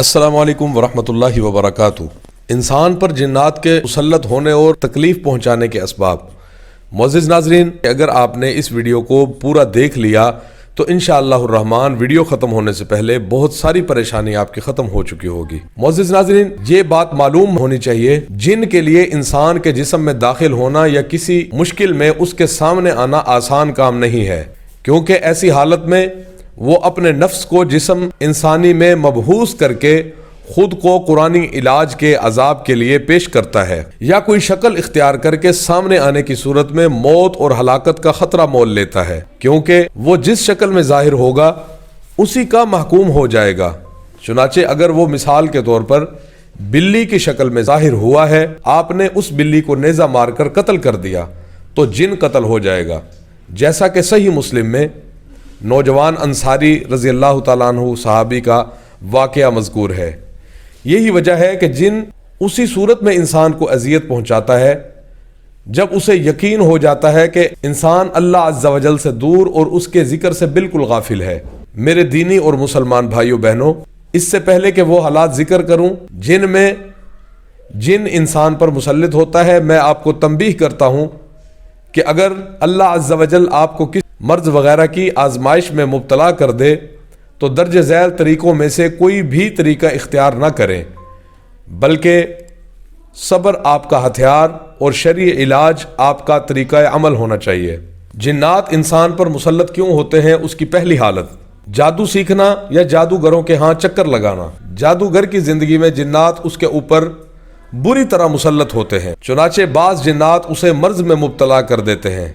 السلام علیکم ورحمۃ اللہ وبرکاتہ۔ انسان پر جنات کے مسلط ہونے اور تکلیف پہنچانے کے اسباب۔ معزز ناظرین، اگر آپ نے اس ویڈیو کو پورا دیکھ لیا تو انشاءاللہ الرحمن ویڈیو ختم ہونے سے پہلے بہت ساری پریشانی آپ کی ختم ہو چکی ہوگی۔ معزز ناظرین، یہ بات معلوم ہونی چاہیے، جن کے لیے انسان کے جسم میں داخل ہونا یا کسی مشکل میں اس کے سامنے آنا آسان کام نہیں ہے، کیونکہ ایسی حالت میں وہ اپنے نفس کو جسم انسانی میں مبہوث کر کے خود کو قرآنی علاج کے عذاب کے لیے پیش کرتا ہے، یا کوئی شکل اختیار کر کے سامنے آنے کی صورت میں موت اور ہلاکت کا خطرہ مول لیتا ہے، کیونکہ وہ جس شکل میں ظاہر ہوگا اسی کا محکوم ہو جائے گا۔ چنانچہ اگر وہ مثال کے طور پر بلی کی شکل میں ظاہر ہوا ہے، آپ نے اس بلی کو نیزہ مار کر قتل کر دیا تو جن قتل ہو جائے گا، جیسا کہ صحیح مسلم میں نوجوان انصاری رضی اللہ تعالیٰ عنہ صحابی کا واقعہ مذکور ہے۔ یہی وجہ ہے کہ جن اسی صورت میں انسان کو اذیت پہنچاتا ہے جب اسے یقین ہو جاتا ہے کہ انسان اللہ عز و جل سے دور اور اس کے ذکر سے بالکل غافل ہے۔ میرے دینی اور مسلمان بھائیوں بہنوں، اس سے پہلے کہ وہ حالات ذکر کروں جن میں جن انسان پر مسلط ہوتا ہے، میں آپ کو تنبیہ کرتا ہوں کہ اگر اللہ عز و جل آپ کو کسی مرض وغیرہ کی آزمائش میں مبتلا کر دے تو درج ذیل طریقوں میں سے کوئی بھی طریقہ اختیار نہ کریں، بلکہ صبر آپ کا ہتھیار اور شرعی علاج آپ کا طریقہ عمل ہونا چاہیے۔ جنات انسان پر مسلط کیوں ہوتے ہیں؟ اس کی پہلی حالت جادو سیکھنا یا جادوگروں کے ہاں چکر لگانا۔ جادوگر کی زندگی میں جنات اس کے اوپر بری طرح مسلط ہوتے ہیں، چنانچہ بعض جنات اسے مرض میں مبتلا کر دیتے ہیں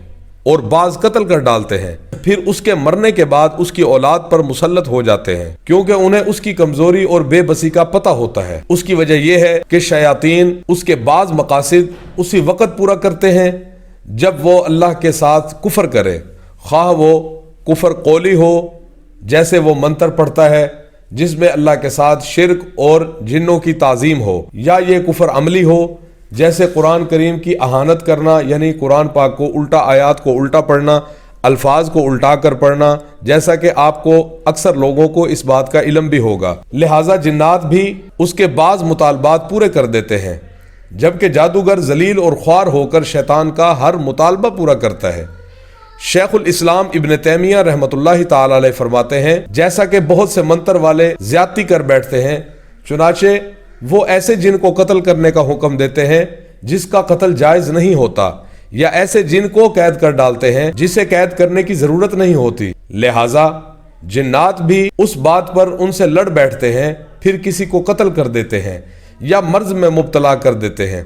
اور بعض قتل کر ڈالتے ہیں، پھر اس کے مرنے کے بعد اس کی اولاد پر مسلط ہو جاتے ہیں، کیونکہ انہیں اس کی کمزوری اور بے بسی کا پتہ ہوتا ہے۔ اس کی وجہ یہ ہے کہ شیاطین اس کے بعض مقاصد اسی وقت پورا کرتے ہیں جب وہ اللہ کے ساتھ کفر کرے، خواہ وہ کفر قولی ہو جیسے وہ منتر پڑھتا ہے جس میں اللہ کے ساتھ شرک اور جنوں کی تعظیم ہو، یا یہ کفر عملی ہو جیسے قرآن کریم کی اہانت کرنا، یعنی قرآن پاک کو الٹا، آیات کو الٹا پڑھنا، الفاظ کو الٹا کر پڑھنا، جیسا کہ آپ کو اکثر لوگوں کو اس بات کا علم بھی ہوگا۔ لہٰذا جنات بھی اس کے بعض مطالبات پورے کر دیتے ہیں، جبکہ جادوگر ذلیل اور خوار ہو کر شیطان کا ہر مطالبہ پورا کرتا ہے۔ شیخ الاسلام ابن تیمیہ رحمۃ اللہ تعالی علیہ فرماتے ہیں، جیسا کہ بہت سے منتر والے زیادتی کر بیٹھتے ہیں، چنانچہ وہ ایسے جن کو قتل کرنے کا حکم دیتے ہیں جس کا قتل جائز نہیں ہوتا، یا ایسے جن کو قید کر ڈالتے ہیں جسے قید کرنے کی ضرورت نہیں ہوتی۔ لہٰذا جنات بھی اس بات پر ان سے لڑ بیٹھتے ہیں، پھر کسی کو قتل کر دیتے ہیں یا مرض میں مبتلا کر دیتے ہیں،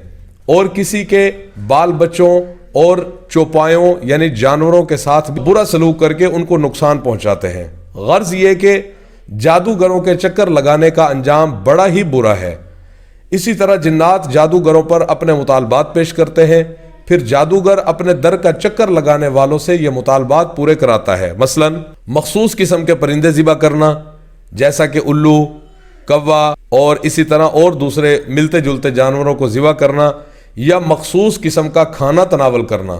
اور کسی کے بال بچوں اور چوپایوں یعنی جانوروں کے ساتھ برا سلوک کر کے ان کو نقصان پہنچاتے ہیں۔ غرض یہ کہ جادوگروں کے چکر لگانے کا انجام بڑا ہی برا ہے۔ اسی طرح جنات جادوگروں پر اپنے مطالبات پیش کرتے ہیں، پھر جادوگر اپنے در کا چکر لگانے والوں سے یہ مطالبات پورے کراتا ہے، مثلا مخصوص قسم کے پرندے ذبح کرنا جیسا کہ الو، کوا اور اسی طرح اور دوسرے ملتے جلتے جانوروں کو ذبح کرنا، یا مخصوص قسم کا کھانا تناول کرنا،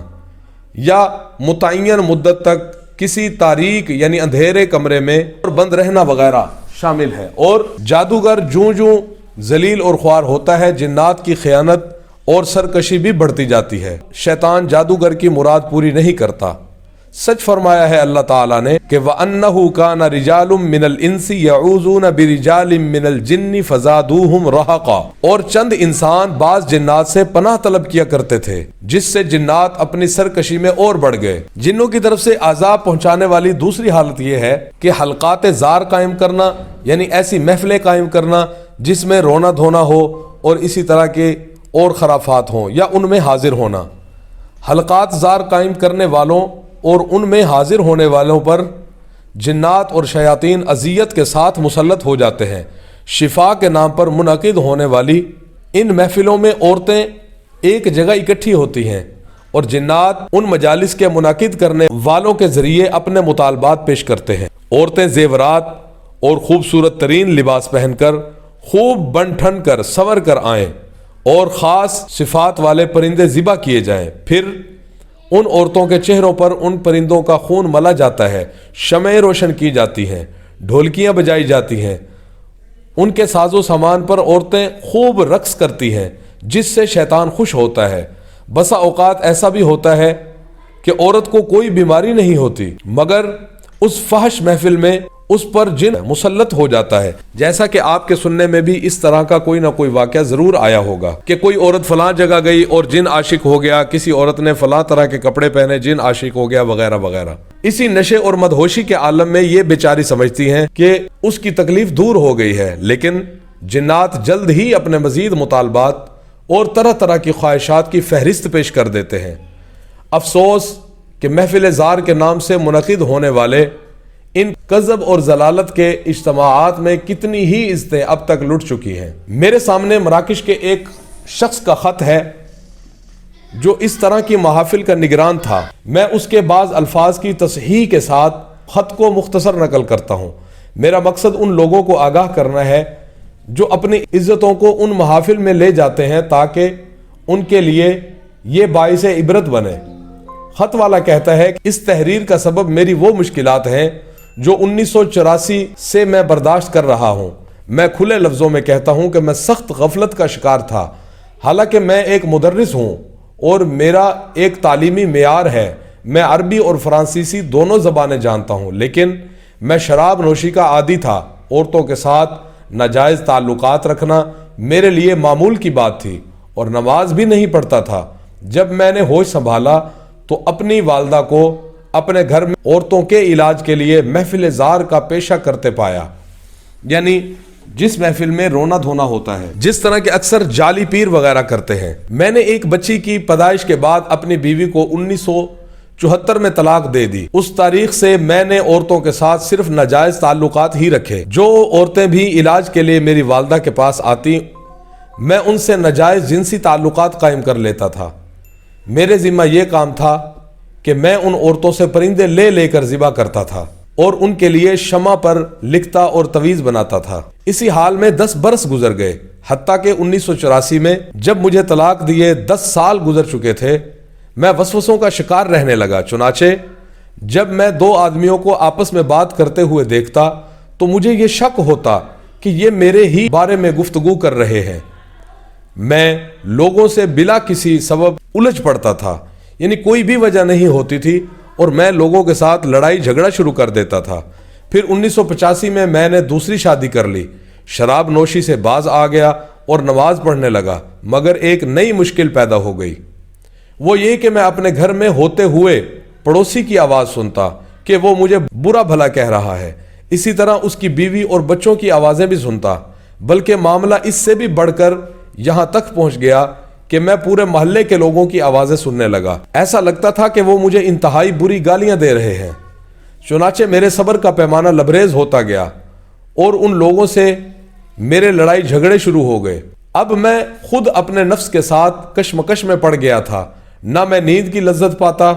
یا متعین مدت تک کسی تاریک یعنی اندھیرے کمرے میں بند رہنا وغیرہ شامل ہے۔ اور جادوگر جوں ذلیل اور خوار ہوتا ہے، جنات کی خیانت اور سرکشی بھی بڑھتی جاتی ہے۔ شیطان جادوگر کی مراد پوری نہیں کرتا۔ سچ فرمایا ہے اللہ تعالیٰ نے کہ وَأَنَّهُ كَانَ رِجَالٌ مِّنَ الْإِنسِ يَعُوذُونَ بِرِجَالٍ مِّنَ الْجِنِّ فَزَادُوهُمْ رَهَقًا، اور چند انسان بعض جنات سے پناہ طلب کیا کرتے تھے، جس سے جنات اپنی سرکشی میں اور بڑھ گئے۔ جنوں کی طرف سے عذاب پہنچانے والی دوسری حالت یہ ہے کہ حلقات زار قائم کرنا، یعنی ایسی محفلیں قائم کرنا جس میں رونا دھونا ہو اور اسی طرح کے اور خرافات ہوں، یا ان میں حاضر ہونا۔ حلقات زار قائم کرنے والوں اور ان میں حاضر ہونے والوں پر جنات اور شیاطین اذیت کے ساتھ مسلط ہو جاتے ہیں۔ شفا کے نام پر منعقد ہونے والی ان محفلوں میں عورتیں ایک جگہ اکٹھی ہوتی ہیں، اور جنات ان مجالس کے منعقد کرنے والوں کے ذریعے اپنے مطالبات پیش کرتے ہیں۔ عورتیں زیورات اور خوبصورت ترین لباس پہن کر خوب بن ٹھن کر سنور کر آئیں، اور خاص صفات والے پرندے ذبح کیے جائیں، پھر ان عورتوں کے چہروں پر ان پرندوں کا خون ملا جاتا ہے، شمعیں روشن کی جاتی ہیں، ڈھولکیاں بجائی جاتی ہیں، ان کے ساز و سامان پر عورتیں خوب رقص کرتی ہیں جس سے شیطان خوش ہوتا ہے۔ بسا اوقات ایسا بھی ہوتا ہے کہ عورت کو کوئی بیماری نہیں ہوتی مگر اس فحش محفل میں اس پر جن مسلط ہو جاتا ہے۔ جیسا کہ آپ کے سننے میں بھی اس طرح کا کوئی نہ کوئی واقعہ ضرور آیا ہوگا کہ کوئی عورت فلاں جگہ گئی اور جن عاشق ہو گیا، کسی عورت نے فلاں طرح کے کپڑے پہنے، جن عاشق ہو گیا، وغیرہ وغیرہ۔ اسی نشے اور مدہوشی کے عالم میں یہ بیچاری سمجھتی ہیں کہ اس کی تکلیف دور ہو گئی ہے، لیکن جنات جلد ہی اپنے مزید مطالبات اور طرح طرح کی خواہشات کی فہرست پیش کر دیتے ہیں۔ افسوس کہ محفل زار کے نام سے منعقد ہونے والے ان کذب اور ضلالت کے اجتماعات میں کتنی ہی عزتیں اب تک لٹ چکی ہیں۔ میرے سامنے مراکش کے ایک شخص کا خط ہے جو اس طرح کی محافل کا نگران تھا۔ میں اس کے بعض الفاظ کی تصحیح کے ساتھ خط کو مختصر نقل کرتا ہوں۔ میرا مقصد ان لوگوں کو آگاہ کرنا ہے جو اپنی عزتوں کو ان محافل میں لے جاتے ہیں تاکہ ان کے لیے یہ باعث عبرت بنے۔ خط والا کہتا ہے کہ اس تحریر کا سبب میری وہ مشکلات ہیں جو 1984 سے میں برداشت کر رہا ہوں۔ میں کھلے لفظوں میں کہتا ہوں کہ میں سخت غفلت کا شکار تھا۔ حالانکہ میں ایک مدرس ہوں اور میرا ایک تعلیمی معیار ہے، میں عربی اور فرانسیسی دونوں زبانیں جانتا ہوں، لیکن میں شراب نوشی کا عادی تھا۔ عورتوں کے ساتھ ناجائز تعلقات رکھنا میرے لیے معمول کی بات تھی اور نماز بھی نہیں پڑھتا تھا۔ جب میں نے ہوش سنبھالا تو اپنی والدہ کو اپنے گھر میں عورتوں کے علاج کے لیے محفل زار کا پیشہ کرتے پایا، یعنی جس محفل میں رونا دھونا ہوتا ہے، جس طرح کے اکثر جعلی پیر وغیرہ کرتے ہیں۔ میں نے ایک بچی کی پیدائش کے بعد اپنی بیوی کو 1974 میں طلاق دے دی۔ اس تاریخ سے میں نے عورتوں کے ساتھ صرف ناجائز تعلقات ہی رکھے۔ جو عورتیں بھی علاج کے لیے میری والدہ کے پاس آتی، میں ان سے ناجائز جنسی تعلقات قائم کر لیتا تھا۔ میرے ذمہ یہ کام تھا کہ میں ان عورتوں سے پرندے لے لے کر ذبح کرتا تھا اور ان کے لیے شمع پر لکھتا اور تویز بناتا تھا۔ اسی حال میں 10 برس گزر گئے، حتیٰ کہ 1984 میں جب مجھے طلاق دیے 10 سال گزر چکے تھے، میں وسوسوں کا شکار رہنے لگا۔ چنانچہ جب میں 2 آدمیوں کو آپس میں بات کرتے ہوئے دیکھتا تو مجھے یہ شک ہوتا کہ یہ میرے ہی بارے میں گفتگو کر رہے ہیں۔ میں لوگوں سے بلا کسی سبب الجھ پڑتا تھا، یعنی کوئی بھی وجہ نہیں ہوتی تھی، اور میں لوگوں کے ساتھ لڑائی جھگڑا شروع کر دیتا تھا۔ پھر 1985 میں نے دوسری شادی کر لی، شراب نوشی سے باز آ گیا اور نماز پڑھنے لگا، مگر ایک نئی مشکل پیدا ہو گئی۔ وہ یہ کہ میں اپنے گھر میں ہوتے ہوئے پڑوسی کی آواز سنتا کہ وہ مجھے برا بھلا کہہ رہا ہے، اسی طرح اس کی بیوی اور بچوں کی آوازیں بھی سنتا، بلکہ معاملہ اس سے بھی بڑھ کر یہاں تک پہنچ گیا کہ میں پورے محلے کے لوگوں کی آوازیں سننے لگا۔ ایسا لگتا تھا کہ وہ مجھے انتہائی بری گالیاں دے رہے ہیں۔ چنانچہ میرے صبر کا پیمانہ لبریز ہوتا گیا اور ان لوگوں سے میرے لڑائی جھگڑے شروع ہو گئے۔ اب میں خود اپنے نفس کے ساتھ کشمکش میں پڑ گیا تھا، نہ میں نیند کی لذت پاتا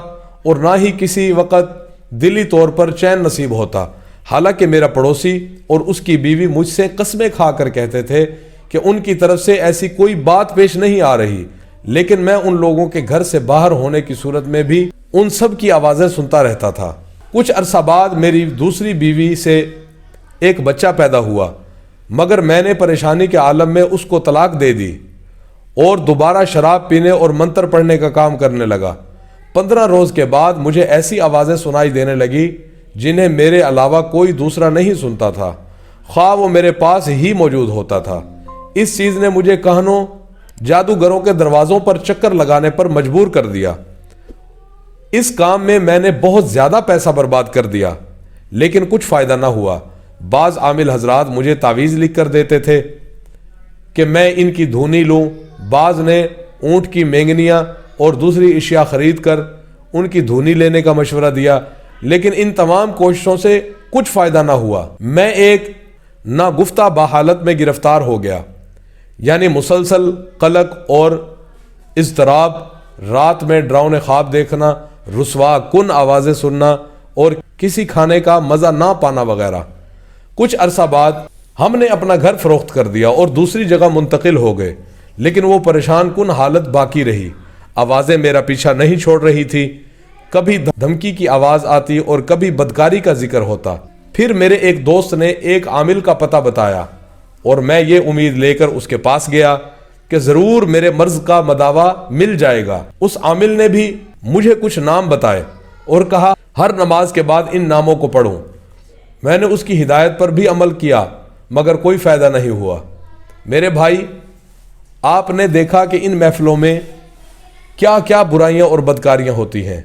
اور نہ ہی کسی وقت دلی طور پر چین نصیب ہوتا۔ حالانکہ میرا پڑوسی اور اس کی بیوی مجھ سے قسمیں کھا کر کہتے تھے کہ ان کی طرف سے ایسی کوئی بات پیش نہیں آ رہی، لیکن میں ان لوگوں کے گھر سے باہر ہونے کی صورت میں بھی ان سب کی آوازیں سنتا رہتا تھا۔ کچھ عرصہ بعد میری دوسری بیوی سے ایک بچہ پیدا ہوا، مگر میں نے پریشانی کے عالم میں اس کو طلاق دے دی اور دوبارہ شراب پینے اور منتر پڑھنے کا کام کرنے لگا۔ 15 روز کے بعد مجھے ایسی آوازیں سنائی دینے لگی جنہیں میرے علاوہ کوئی دوسرا نہیں سنتا تھا، خواہ وہ میرے پاس ہی موجود ہوتا تھا۔ اس چیز نے مجھے کہنوں جادوگروں کے دروازوں پر چکر لگانے پر مجبور کر دیا۔ اس کام میں نے بہت زیادہ پیسہ برباد کر دیا، لیکن کچھ فائدہ نہ ہوا۔ بعض عامل حضرات مجھے تعویذ لکھ کر دیتے تھے کہ میں ان کی دھونی لوں، بعض نے اونٹ کی مینگنیاں اور دوسری اشیاء خرید کر ان کی دھونی لینے کا مشورہ دیا، لیکن ان تمام کوششوں سے کچھ فائدہ نہ ہوا۔ میں ایک ناگفتہ بحالت میں گرفتار ہو گیا، یعنی مسلسل قلق اور اضطراب، رات میں ڈراؤنے خواب دیکھنا، رسوا کن آوازیں سننا اور کسی کھانے کا مزہ نہ پانا وغیرہ۔ کچھ عرصہ بعد ہم نے اپنا گھر فروخت کر دیا اور دوسری جگہ منتقل ہو گئے، لیکن وہ پریشان کن حالت باقی رہی۔ آوازیں میرا پیچھا نہیں چھوڑ رہی تھی، کبھی دھمکی کی آواز آتی اور کبھی بدکاری کا ذکر ہوتا۔ پھر میرے ایک دوست نے ایک عامل کا پتہ بتایا اور میں یہ امید لے کر اس کے پاس گیا کہ ضرور میرے مرض کا مداوا مل جائے گا۔ اس عامل نے بھی مجھے کچھ نام بتائے اور کہا ہر نماز کے بعد ان ناموں کو پڑھوں۔ میں نے اس کی ہدایت پر بھی عمل کیا مگر کوئی فائدہ نہیں ہوا۔ میرے بھائی، آپ نے دیکھا کہ ان محفلوں میں کیا کیا برائیاں اور بدکاریاں ہوتی ہیں،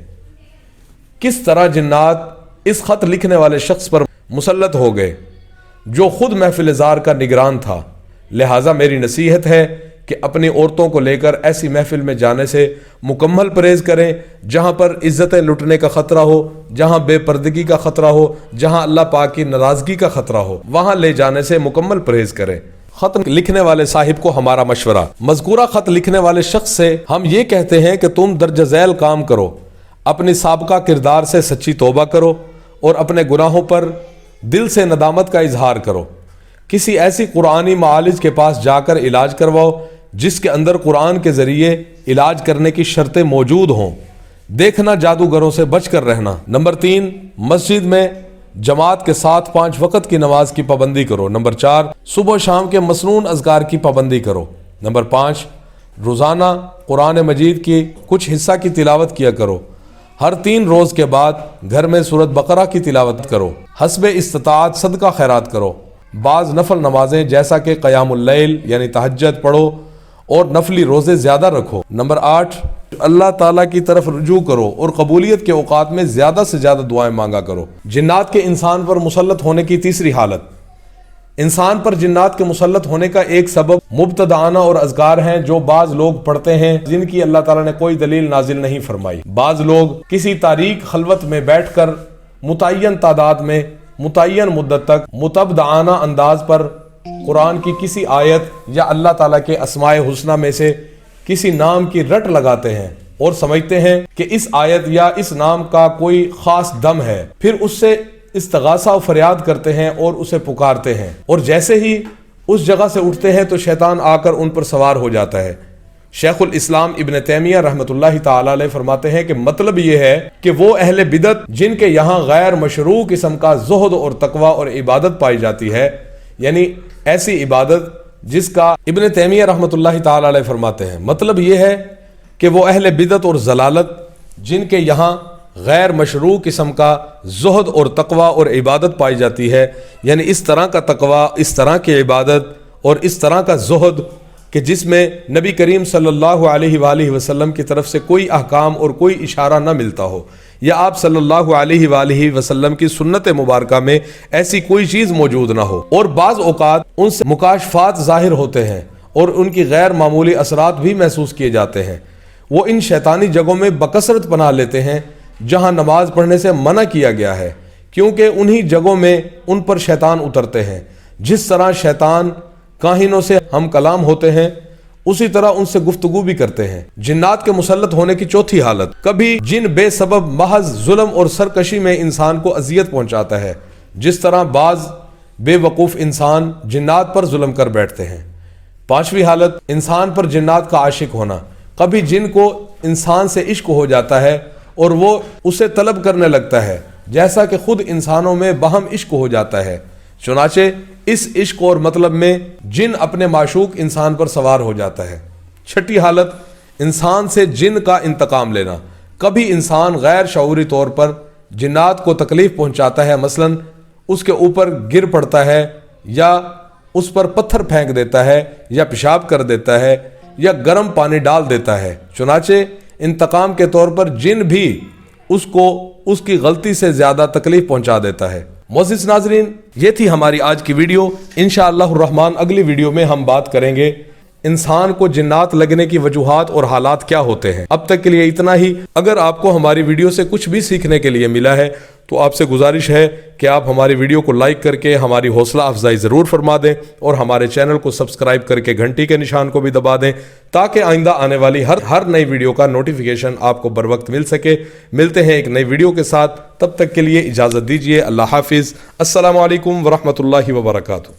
کس طرح جنات اس خط لکھنے والے شخص پر مسلط ہو گئے جو خود محفل زار کا نگران تھا۔ لہٰذا میری نصیحت ہے کہ اپنی عورتوں کو لے کر ایسی محفل میں جانے سے مکمل پرہیز کریں جہاں پر عزتیں لٹنے کا خطرہ ہو، جہاں بے پردگی کا خطرہ ہو، جہاں اللہ پاک کی ناراضگی کا خطرہ ہو، وہاں لے جانے سے مکمل پرہیز کریں۔ خط لکھنے والے صاحب کو ہمارا مشورہ۔ مذکورہ خط لکھنے والے شخص سے ہم یہ کہتے ہیں کہ تم درج ذیل کام کرو، اپنی سابقہ کردار سے سچی توبہ کرو اور اپنے گناہوں پر دل سے ندامت کا اظہار کرو۔ کسی ایسی قرآنی معالج کے پاس جا کر علاج کرواؤ جس کے اندر قرآن کے ذریعے علاج کرنے کی شرطیں موجود ہوں۔ دیکھنا جادوگروں سے بچ کر رہنا۔ نمبر 3، مسجد میں جماعت کے ساتھ 5 وقت کی نماز کی پابندی کرو۔ نمبر 4، صبح و شام کے مسنون اذکار کی پابندی کرو۔ نمبر 5، روزانہ قرآن مجید کی کچھ حصہ کی تلاوت کیا کرو۔ ہر 3 روز کے بعد گھر میں سورۃ بقرہ کی تلاوت کرو۔ حسب استطاعت صدقہ خیرات کرو۔ بعض نفل نمازیں جیسا کہ قیام اللیل یعنی تہجد پڑھو اور نفلی روزے زیادہ رکھو۔ نمبر 8، اللہ تعالیٰ کی طرف رجوع کرو اور قبولیت کے اوقات میں زیادہ سے زیادہ دعائیں مانگا کرو۔ جنات کے انسان پر مسلط ہونے کی تیسری حالت۔ انسان پر جنات کے مسلط ہونے کا ایک سبب مبتدعانہ اور اذکار ہیں جو بعض لوگ پڑھتے ہیں جن کی اللہ تعالیٰ نے کوئی دلیل نازل نہیں فرمائی۔ بعض لوگ کسی تاریک خلوت میں بیٹھ کر متعین تعداد میں متعین مدت تک متبدعانہ انداز پر قرآن کی کسی آیت یا اللہ تعالیٰ کے اسماء حسنہ میں سے کسی نام کی رٹ لگاتے ہیں اور سمجھتے ہیں کہ اس آیت یا اس نام کا کوئی خاص دم ہے، پھر اس سے استغاثہ و فریاد کرتے ہیں اور اسے پکارتے ہیں، اور جیسے ہی اس جگہ سے اٹھتے ہیں تو شیطان آ کر ان پر سوار ہو جاتا ہے۔ شیخ الاسلام ابن تیمیہ رحمۃ اللہ تعالی علیہ فرماتے ہیں کہ مطلب یہ ہے کہ وہ اہل بدعت جن کے یہاں غیر مشروع قسم کا زہد اور تقوی اور عبادت پائی جاتی ہے، یعنی ایسی عبادت جس کا ابن تیمیہ رحمۃ اللہ تعالی علیہ فرماتے ہیں مطلب یہ ہے کہ وہ اہل بدعت اور ضلالت جن کے یہاں غیر مشروع قسم کا زہد اور تقوی اور عبادت پائی جاتی ہے، یعنی اس طرح کا تقوی، اس طرح کی عبادت اور اس طرح کا زہد کہ جس میں نبی کریم صلی اللہ علیہ وآلہ وسلم کی طرف سے کوئی احکام اور کوئی اشارہ نہ ملتا ہو، یا آپ صلی اللہ علیہ وآلہ وسلم کی سنت مبارکہ میں ایسی کوئی چیز موجود نہ ہو، اور بعض اوقات ان سے مکاشفات ظاہر ہوتے ہیں اور ان کی غیر معمولی اثرات بھی محسوس کیے جاتے ہیں۔ وہ ان شیطانی جگہوں میں بکثرت پناہ لیتے ہیں جہاں نماز پڑھنے سے منع کیا گیا ہے، کیونکہ انہی جگہوں میں ان پر شیطان اترتے ہیں۔ جس طرح شیطان کاہنوں سے ہم کلام ہوتے ہیں اسی طرح ان سے گفتگو بھی کرتے ہیں۔ جنات کے مسلط ہونے کی چوتھی حالت۔ کبھی جن بے سبب محض ظلم اور سرکشی میں انسان کو اذیت پہنچاتا ہے، جس طرح بعض بے وقوف انسان جنات پر ظلم کر بیٹھتے ہیں۔ پانچویں حالت، انسان پر جنات کا عاشق ہونا۔ کبھی جن کو انسان سے عشق ہو جاتا ہے اور وہ اسے طلب کرنے لگتا ہے جیسا کہ خود انسانوں میں باہم عشق ہو جاتا ہے، چنانچہ اس عشق اور مطلب میں جن اپنے معشوق انسان پر سوار ہو جاتا ہے۔ چھٹی حالت، انسان سے جن کا انتقام لینا۔ کبھی انسان غیر شعوری طور پر جنات کو تکلیف پہنچاتا ہے، مثلا اس کے اوپر گر پڑتا ہے یا اس پر پتھر پھینک دیتا ہے یا پیشاب کر دیتا ہے یا گرم پانی ڈال دیتا ہے، چنانچہ انتقام کے طور پر جن بھی اس کو اس کی غلطی سے زیادہ تکلیف پہنچا دیتا ہے۔ معزز ناظرین، یہ تھی ہماری آج کی ویڈیو۔ انشاءاللہ الرحمن اگلی ویڈیو میں ہم بات کریں گے انسان کو جنات لگنے کی وجوہات اور حالات کیا ہوتے ہیں۔ اب تک کے لیے اتنا ہی۔ اگر آپ کو ہماری ویڈیو سے کچھ بھی سیکھنے کے لیے ملا ہے تو آپ سے گزارش ہے کہ آپ ہماری ویڈیو کو لائک کر کے ہماری حوصلہ افزائی ضرور فرما دیں اور ہمارے چینل کو سبسکرائب کر کے گھنٹی کے نشان کو بھی دبا دیں تاکہ آئندہ آنے والی ہر نئی ویڈیو کا نوٹیفیکیشن آپ کو بر وقت مل سکے۔ ملتے ہیں ایک نئی ویڈیو کے ساتھ، تب تک کے لیے اجازت دیجیے۔ اللہ حافظ۔ السلام علیکم ورحمۃ اللہ وبرکاتہ۔